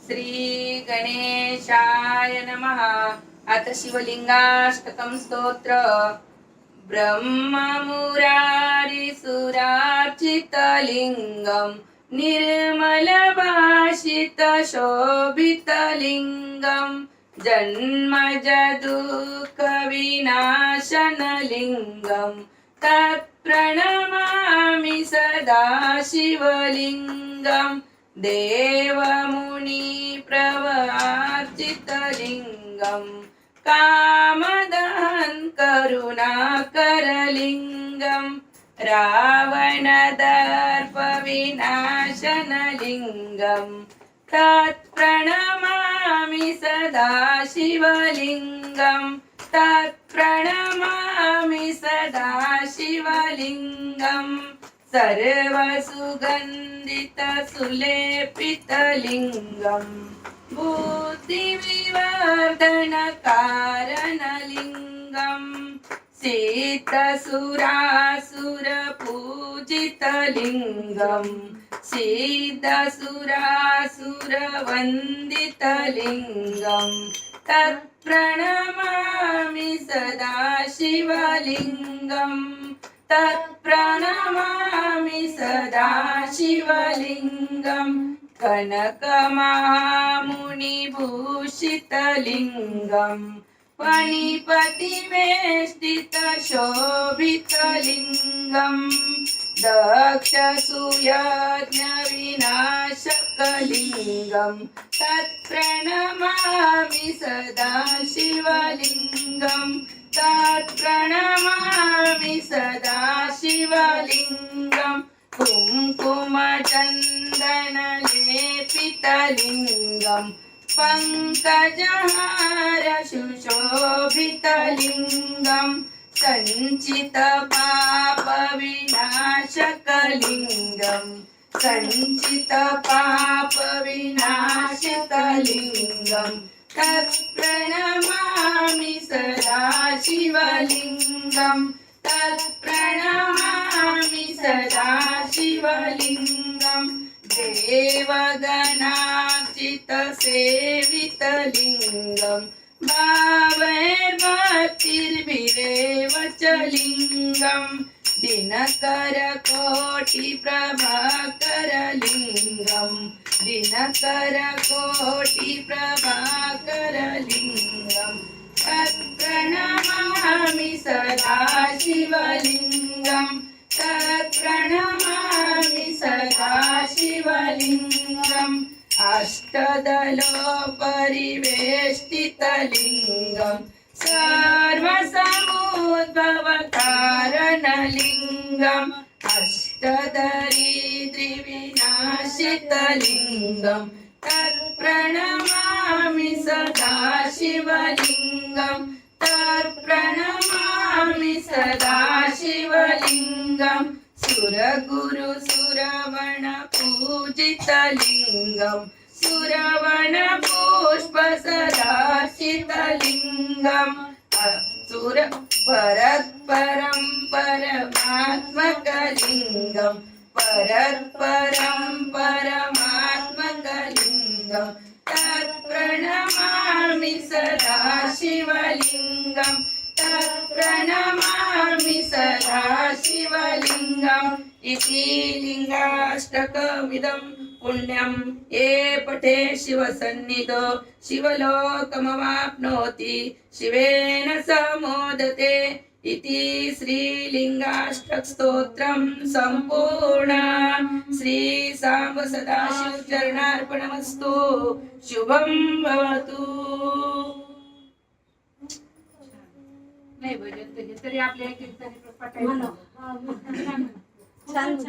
श्री गणेशाय नमः। अथ शिवलिंगाष्टकं स्तोत्र। ब्रह्ममुरारिसुरार्चितलिङ्गं निर्मलभाषितशोभितलिङ्गं जन्मजदुःखविनाशनलिङ्गं तत्प्रणमामि सदा शिवलिङ्गं देवमुनिप्रवर्तितलिङ्गं कामदहन करुणाकरलिङ्गं रावणदर्पविनाशनलिङ्गं तत्प्रणमामि सदा शिवलिङ्गं तत्प्रणमामि सदा शिवलिङ्गं सर्वसुगन्धितसुलेपितलिङ्गं बुद्धिविवर्धनकारणलिङ्गं सिद्धसुरासुरपूजितलिङ्गं सिद्धसुरासुरवन्दितलिङ्गं तत्प्रणमामि सदा शिवलिङ्गं तत्प्रणमामि सदा शिवलिङ्गं कनकमहामुनिभूषितलिङ्गं फणिपतिवेष्टितशोभितलिङ्गं दक्षसूयज्ञविनाशकलिङ्गं तत्प्रणमामि सदा शिवलिङ्गं तत्प्रणमामि सदा शिवलिङ्गं कुङ्कुमचन्दनलेपितलिङ्गं पङ्कजहार सुशोभितलिङ्गं सञ्चितपापविनाशकलिङ्गं सञ्चितपापविनाशकलिङ्गं तत्प्रणमामि सदा शिवलिङ्गं तत्प्रणमामि सदा शिवलिङ्गं देवगणार्चितसेवितलिङ्गं भावैर्भक्तिर्भिरेव च लिङ्गं दिनकरकोटिप्रभाकरलिङ्गं दिनकरकोटिप्रभाकरलिङ्गं तत्प्रणमामि सदा शिवलिङ्गं तत्प्रणमामि सदा शिवलिङ्गम् अष्टदलोपरिवेष्टितलिङ्गं सर्वसमुद्भवकारणलिङ्गम् अष्टदरिद्रिविनाशितलिङ्गं तत्प्रणमामि सदा शिवलिङ्गं तत्प्रणमामि सदा शिवलिङ्गं सुरगुरुसुरवणपूजितलिङ्गं सुरवणपुष्पसदार्चितलिङ्गं परत्परं परमात्मकलिङ्गं परत्परं परमात्मकलिङ्गं तत्प्रणमामि सदा शिवलिङ्गं तत्प्रणमामि सदा शिवलिङ्गम् इति लिङ्गाष्टकमिदं पुण्यं ये पठे शिवसन्निधौ शिवलोकमवाप्नोति शिवेन स मोदते इति श्रीलिङ्गाष्टकस्तोत्रं सम्पूर्णं। श्री सांब सदाशिव चरणार्पणमस्तु। शुभं भवतु। नाही भजन तरी आपल्या कीर्तन पठायचं.